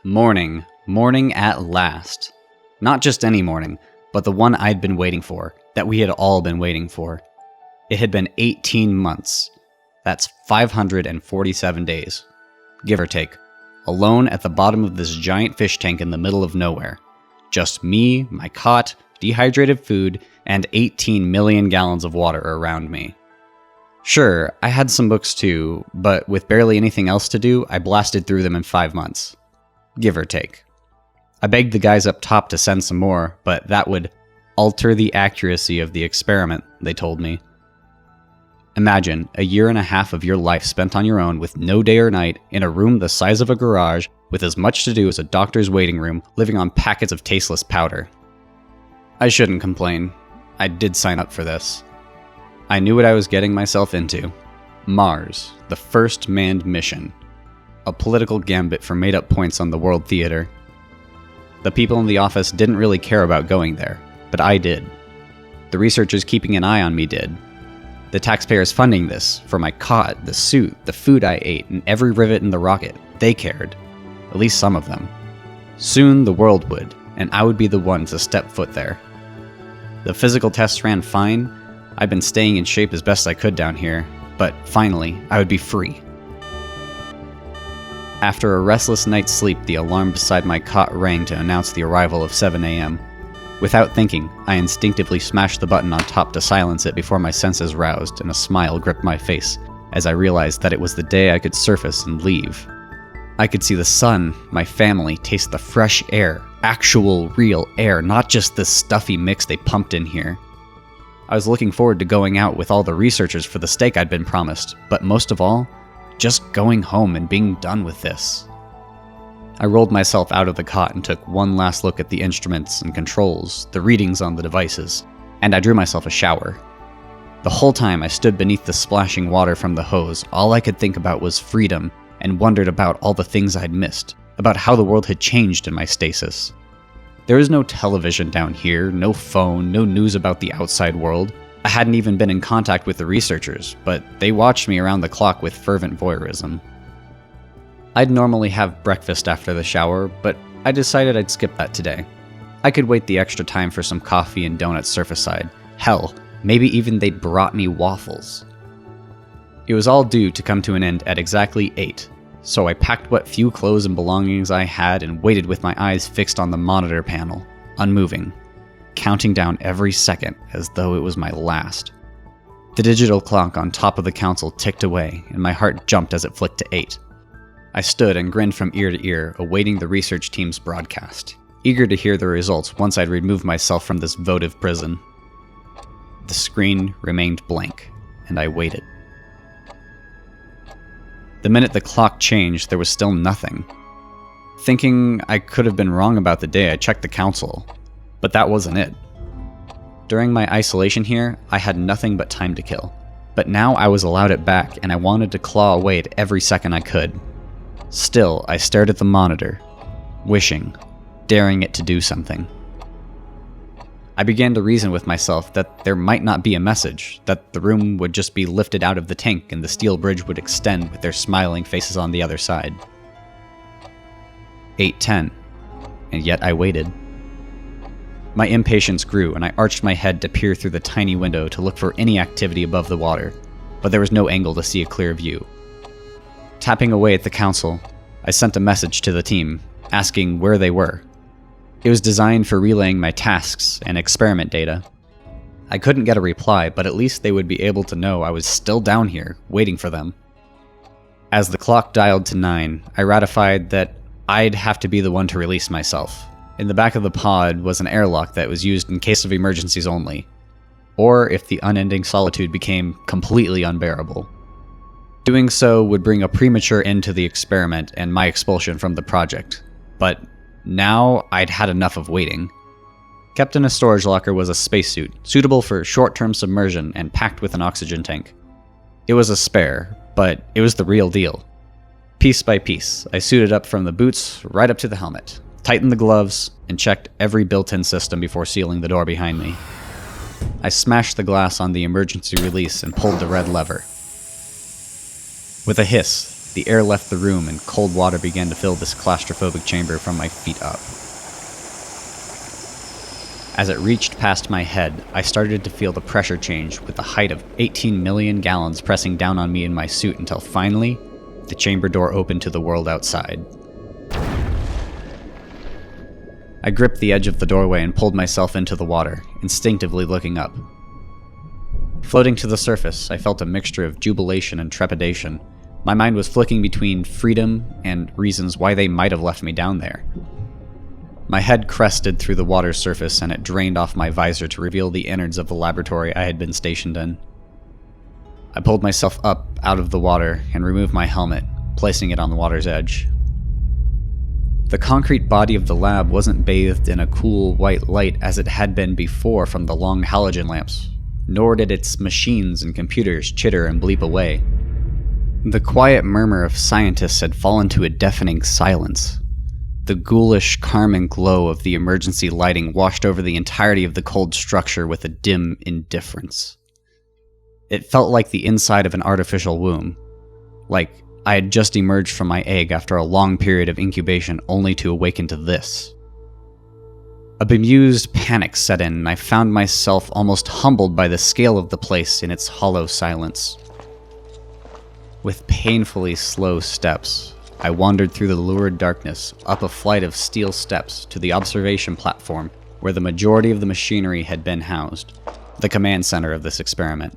Morning. Morning at last. Not just any morning, but the one I'd been waiting for, that we had all been waiting for. It had been 18 months. That's 547 days, give or take, alone at the bottom of this giant fish tank in the middle of nowhere. Just me, my cot, dehydrated food, and 18 million gallons of water around me. Sure, I had some books too, but with barely anything else to do, I blasted through them in 5 months. Give or take. I begged the guys up top to send some more, but that would alter the accuracy of the experiment, they told me. Imagine a year and a half of your life spent on your own with no day or night, in a room the size of a garage, with as much to do as a doctor's waiting room, living on packets of tasteless powder. I shouldn't complain. I did sign up for this. I knew what I was getting myself into. Mars, the first manned mission. A political gambit for made-up points on the world theater. The people in the office didn't really care about going there, but I did. The researchers keeping an eye on me did. The taxpayers funding this, for my cot, the suit, the food I ate, and every rivet in the rocket, they cared. At least some of them. Soon the world would, and I would be the one to step foot there. The physical tests ran fine. I'd been staying in shape as best I could down here, but finally, I would be free. After a restless night's sleep, the alarm beside my cot rang to announce the arrival of 7 a.m. Without thinking, I instinctively smashed the button on top to silence it before my senses roused and a smile gripped my face as I realized that it was the day I could surface and leave. I could see the sun, my family, taste the fresh air, actual, real air, not just this stuffy mix they pumped in here. I was looking forward to going out with all the researchers for the steak I'd been promised, but most of all, just going home and being done with this. I rolled myself out of the cot and took one last look at the instruments and controls, the readings on the devices, and I drew myself a shower. The whole time I stood beneath the splashing water from the hose, all I could think about was freedom and wondered about all the things I'd missed, about how the world had changed in my stasis. There was no television down here, no phone, no news about the outside world. I hadn't even been in contact with the researchers, but they watched me around the clock with fervent voyeurism. I'd normally have breakfast after the shower, but I decided I'd skip that today. I could wait the extra time for some coffee and donuts surface-side. Hell, maybe even they'd brought me waffles. It was all due to come to an end at exactly 8, so I packed what few clothes and belongings I had and waited with my eyes fixed on the monitor panel, unmoving, counting down every second as though it was my last. The digital clock on top of the console ticked away, and my heart jumped as it flicked to 8. I stood and grinned from ear to ear, awaiting the research team's broadcast, eager to hear the results once I'd removed myself from this votive prison. The screen remained blank, and I waited. The minute the clock changed, there was still nothing. Thinking I could have been wrong about the day, I checked the console, but that wasn't it. During my isolation here, I had nothing but time to kill, but now I was allowed it back, and I wanted to claw away at every second I could. Still, I stared at the monitor, wishing, daring it to do something. I began to reason with myself that there might not be a message, that the room would just be lifted out of the tank and the steel bridge would extend with their smiling faces on the other side. 8:10, and yet I waited. My impatience grew, and I arched my head to peer through the tiny window to look for any activity above the water, but there was no angle to see a clear view. Tapping away at the console, I sent a message to the team, asking where they were. It was designed for relaying my tasks and experiment data. I couldn't get a reply, but at least they would be able to know I was still down here, waiting for them. As the clock dialed to 9, I ratified that I'd have to be the one to release myself. In the back of the pod was an airlock that was used in case of emergencies only, or if the unending solitude became completely unbearable. Doing so would bring a premature end to the experiment and my expulsion from the project, but now I'd had enough of waiting. Kept in a storage locker was a spacesuit, suitable for short-term submersion and packed with an oxygen tank. It was a spare, but it was the real deal. Piece by piece, I suited up from the boots right up to the helmet, tightened the gloves, and checked every built-in system before sealing the door behind me. I smashed the glass on the emergency release and pulled the red lever. With a hiss, The air left the room and cold water began to fill this claustrophobic chamber from my feet up. As it reached past my head, I started to feel the pressure change, with the height of 18 million gallons pressing down on me in my suit until finally, the chamber door opened to the world outside. I gripped the edge of the doorway and pulled myself into the water, instinctively looking up. Floating to the surface, I felt a mixture of jubilation and trepidation. My mind was flicking between freedom and reasons why they might have left me down there. My head crested through the water's surface and it drained off my visor to reveal the innards of the laboratory I had been stationed in. I pulled myself up out of the water and removed my helmet, placing it on the water's edge. The concrete body of the lab wasn't bathed in a cool white light as it had been before from the long halogen lamps, nor did its machines and computers chitter and bleep away. The quiet murmur of scientists had fallen to a deafening silence. The ghoulish, carmine glow of the emergency lighting washed over the entirety of the cold structure with a dim indifference. It felt like the inside of an artificial womb, like I had just emerged from my egg after a long period of incubation only to awaken to this. A bemused panic set in and I found myself almost humbled by the scale of the place in its hollow silence. With painfully slow steps, I wandered through the lurid darkness, up a flight of steel steps to the observation platform where the majority of the machinery had been housed, the command center of this experiment.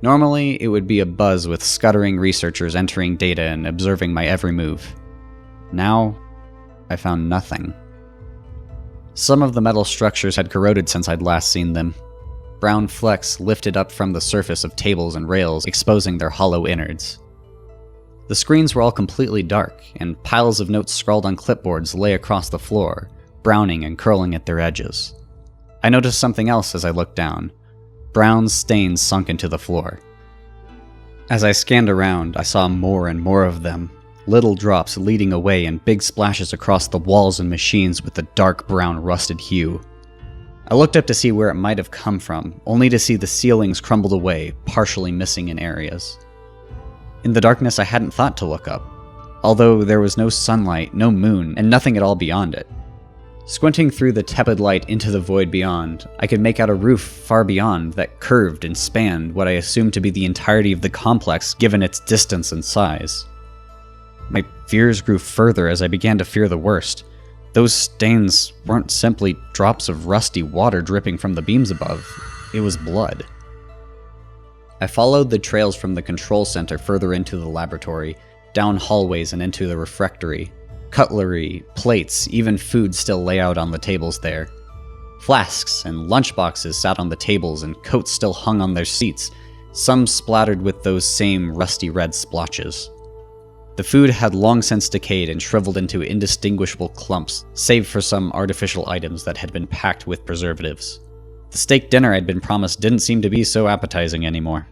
Normally, it would be a buzz with scuttering researchers entering data and observing my every move. Now, I found nothing. Some of the metal structures had corroded since I'd last seen them. Brown flecks lifted up from the surface of tables and rails, exposing their hollow innards. The screens were all completely dark, and piles of notes scrawled on clipboards lay across the floor, browning and curling at their edges. I noticed something else as I looked down. Brown stains sunk into the floor. As I scanned around, I saw more and more of them, little drops leading away and big splashes across the walls and machines with a dark brown rusted hue. I looked up to see where it might have come from, only to see the ceilings crumbled away, partially missing in areas. In the darkness, I hadn't thought to look up, although there was no sunlight, no moon, and nothing at all beyond it. Squinting through the tepid light into the void beyond, I could make out a roof far beyond that curved and spanned what I assumed to be the entirety of the complex given its distance and size. My fears grew further as I began to fear the worst. Those stains weren't simply drops of rusty water dripping from the beams above. It was blood. I followed the trails from the control center further into the laboratory, down hallways and into the refectory. Cutlery, plates, even food still lay out on the tables there. Flasks and lunchboxes sat on the tables and coats still hung on their seats, some splattered with those same rusty red splotches. The food had long since decayed and shriveled into indistinguishable clumps, save for some artificial items that had been packed with preservatives. The steak dinner I'd been promised didn't seem to be so appetizing anymore.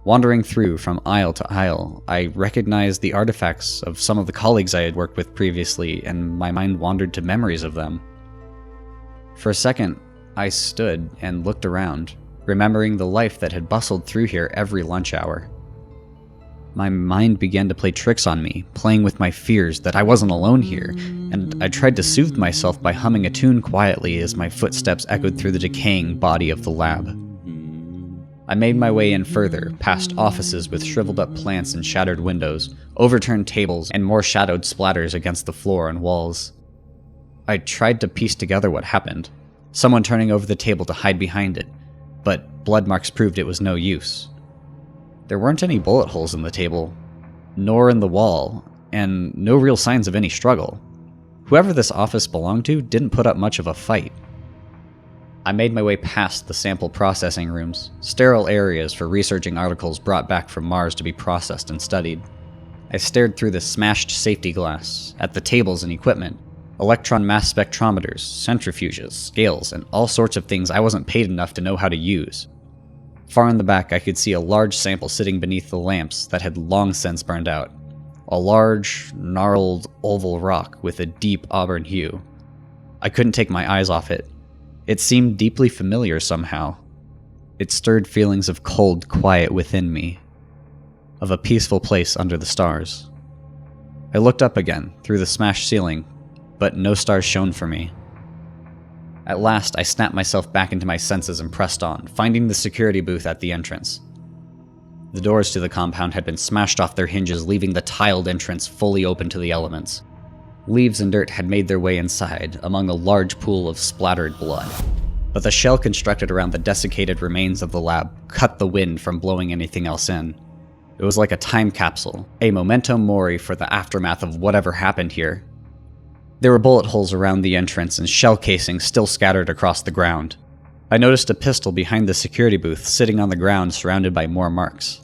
Wandering through from aisle to aisle, I recognized the artifacts of some of the colleagues I had worked with previously, and my mind wandered to memories of them. For a second, I stood and looked around, remembering the life that had bustled through here every lunch hour. My mind began to play tricks on me, playing with my fears that I wasn't alone here, and I tried to soothe myself by humming a tune quietly as my footsteps echoed through the decaying body of the lab. I made my way in further, past offices with shriveled up plants and shattered windows, overturned tables, and more shadowed splatters against the floor and walls. I tried to piece together what happened, someone turning over the table to hide behind it, but blood marks proved it was no use. There weren't any bullet holes in the table, nor in the wall, and no real signs of any struggle. Whoever this office belonged to didn't put up much of a fight. I made my way past the sample processing rooms, sterile areas for researching articles brought back from Mars to be processed and studied. I stared through the smashed safety glass, at the tables and equipment, electron mass spectrometers, centrifuges, scales, and all sorts of things I wasn't paid enough to know how to use. Far in the back, I could see a large sample sitting beneath the lamps that had long since burned out. A large, gnarled, oval rock with a deep auburn hue. I couldn't take my eyes off it. It seemed deeply familiar somehow. It stirred feelings of cold quiet within me. of a peaceful place under the stars. I looked up again, through the smashed ceiling, but no stars shone for me. At last, I snapped myself back into my senses and pressed on, finding the security booth at the entrance. The doors to the compound had been smashed off their hinges, leaving the tiled entrance fully open to the elements. Leaves and dirt had made their way inside, among a large pool of splattered blood. But the shell constructed around the desiccated remains of the lab cut the wind from blowing anything else in. It was like a time capsule, a memento mori for the aftermath of whatever happened here. There were bullet holes around the entrance and shell casings still scattered across the ground. I noticed a pistol behind the security booth sitting on the ground surrounded by more marks.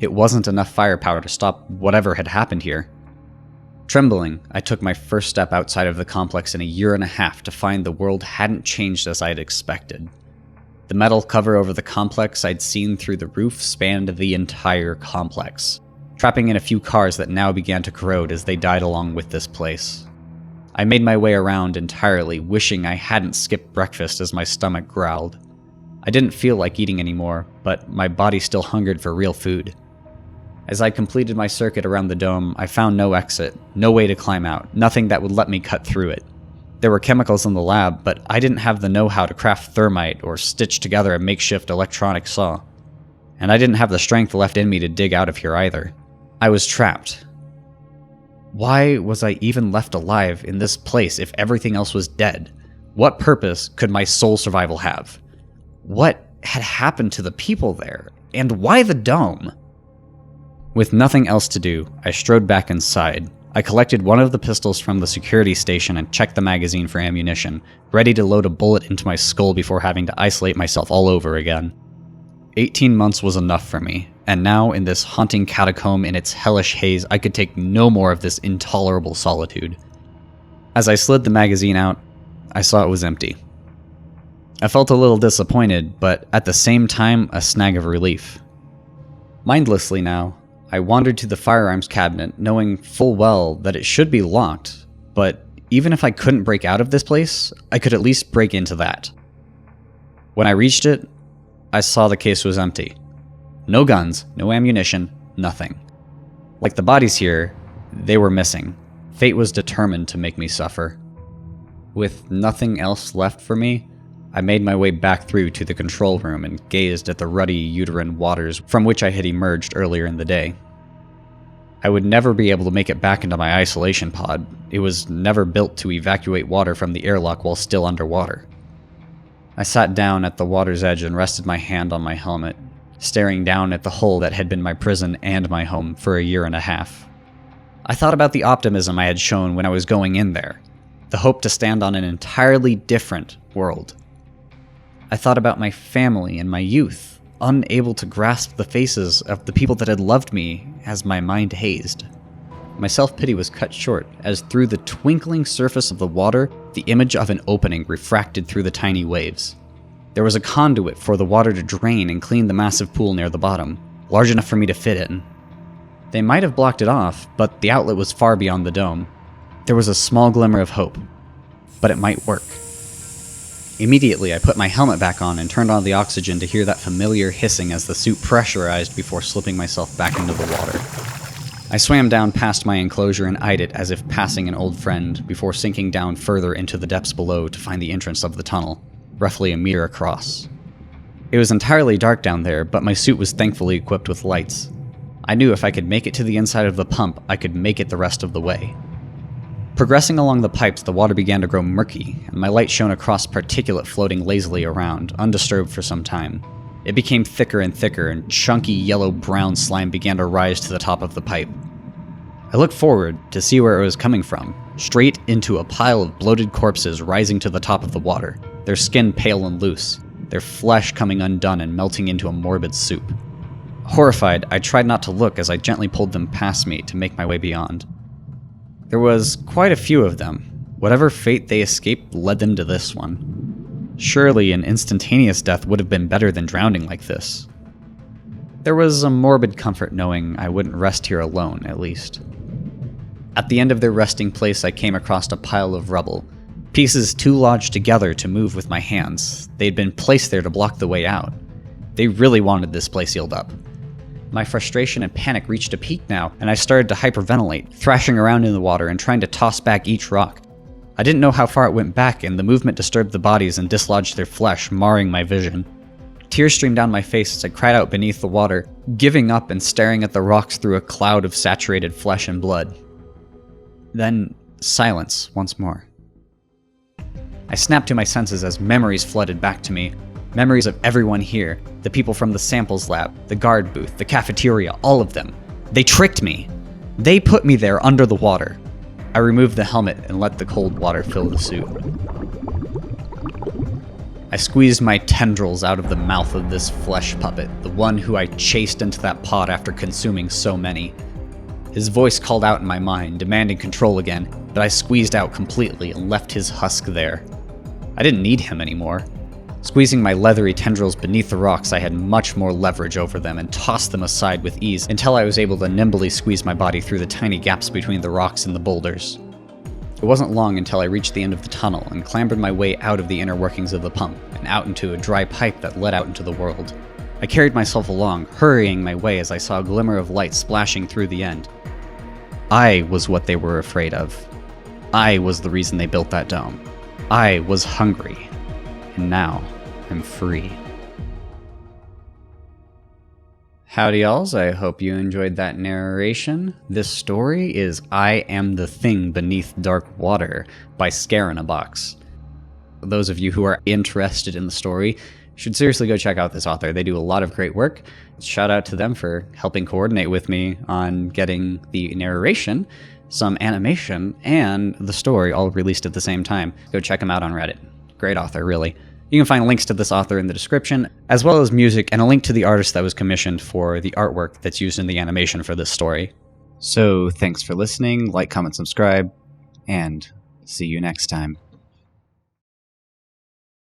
It wasn't enough firepower to stop whatever had happened here. Trembling, I took my first step outside of the complex in a year and a half to find the world hadn't changed as I'd expected. The metal cover over the complex I'd seen through the roof spanned the entire complex, trapping in a few cars that now began to corrode as they died along with this place. I made my way around entirely, wishing I hadn't skipped breakfast as my stomach growled. I didn't feel like eating anymore, but my body still hungered for real food. As I completed my circuit around the dome, I found no exit, no way to climb out, nothing that would let me cut through it. There were chemicals in the lab, but I didn't have the know-how to craft thermite or stitch together a makeshift electronic saw. And I didn't have the strength left in me to dig out of here either. I was trapped. Why was I even left alive in this place if everything else was dead? What purpose could my sole survival have? What had happened to the people there? And why the dome? With nothing else to do, I strode back inside. I collected one of the pistols from the security station and checked the magazine for ammunition, ready to load a bullet into my skull before having to isolate myself all over again. 18 months was enough for me, and now in this haunting catacomb in its hellish haze, I could take no more of this intolerable solitude. As I slid the magazine out, I saw it was empty. I felt a little disappointed, but at the same time, a snag of relief. Mindlessly now, I wandered to the firearms cabinet, knowing full well that it should be locked, but even if I couldn't break out of this place, I could at least break into that. When I reached it, I saw the case was empty. No guns, no ammunition, nothing. Like the bodies here, they were missing. Fate was determined to make me suffer. With nothing else left for me, I made my way back through to the control room and gazed at the ruddy uterine waters from which I had emerged earlier in the day. I would never be able to make it back into my isolation pod. It was never built to evacuate water from the airlock while still underwater. I sat down at the water's edge and rested my hand on my helmet, staring down at the hole that had been my prison and my home for a year and a half. I thought about the optimism I had shown when I was going in there, the hope to stand on an entirely different world. I thought about my family and my youth, unable to grasp the faces of the people that had loved me as my mind hazed. My self-pity was cut short as through the twinkling surface of the water, the image of an opening refracted through the tiny waves. There was a conduit for the water to drain and clean the massive pool near the bottom, large enough for me to fit in. They might have blocked it off, but the outlet was far beyond the dome. There was a small glimmer of hope, but it might work. Immediately, I put my helmet back on and turned on the oxygen to hear that familiar hissing as the suit pressurized before slipping myself back into the water. I swam down past my enclosure and eyed it as if passing an old friend before sinking down further into the depths below to find the entrance of the tunnel, roughly a meter across. It was entirely dark down there, but my suit was thankfully equipped with lights. I knew if I could make it to the inside of the pump, I could make it the rest of the way. Progressing along the pipes, the water began to grow murky, and my light shone across particulate floating lazily around, undisturbed for some time. It became thicker and thicker, and chunky yellow-brown slime began to rise to the top of the pipe. I looked forward to see where it was coming from, straight into a pile of bloated corpses rising to the top of the water, their skin pale and loose, their flesh coming undone and melting into a morbid soup. Horrified, I tried not to look as I gently pulled them past me to make my way beyond. There was quite a few of them. Whatever fate they escaped led them to this one. Surely an instantaneous death would have been better than drowning like this. There was a morbid comfort knowing I wouldn't rest here alone, at least. At the end of their resting place, I came across a pile of rubble, pieces too large together to move with my hands. They'd been placed there to block the way out. They really wanted this place sealed up. My frustration and panic reached a peak now, and I started to hyperventilate, thrashing around in the water and trying to toss back each rock. I didn't know how far it went back, and the movement disturbed the bodies and dislodged their flesh, marring my vision. Tears streamed down my face as I cried out beneath the water, giving up and staring at the rocks through a cloud of saturated flesh and blood. Then, silence once more. I snapped to my senses as memories flooded back to me. Memories of everyone here, the people from the samples lab, the guard booth, the cafeteria, all of them. They tricked me. They put me there under the water. I removed the helmet and let the cold water fill the suit. I squeezed my tendrils out of the mouth of this flesh puppet, the one who I chased into that pod after consuming so many. His voice called out in my mind, demanding control again, but I squeezed out completely and left his husk there. I didn't need him anymore. Squeezing my leathery tendrils beneath the rocks, I had much more leverage over them and tossed them aside with ease until I was able to nimbly squeeze my body through the tiny gaps between the rocks and the boulders. It wasn't long until I reached the end of the tunnel and clambered my way out of the inner workings of the pump and out into a dry pipe that led out into the world. I carried myself along, hurrying my way as I saw a glimmer of light splashing through the end. I was what they were afraid of. I was the reason they built that dome. I was hungry. And now, I'm free. Howdy y'alls, I hope you enjoyed that narration. This story is I Am the Thing Beneath Dark Water by Scare in a Box. Those of you who are interested in the story should seriously go check out this author. They do a lot of great work. Shout out to them for helping coordinate with me on getting the narration, some animation, and the story all released at the same time. Go check them out on Reddit. Great author, really. You can find links to this author in the description, as well as music and a link to the artist that was commissioned for the artwork that's used in the animation for this story. So thanks for listening, like, comment, subscribe, and see you next time.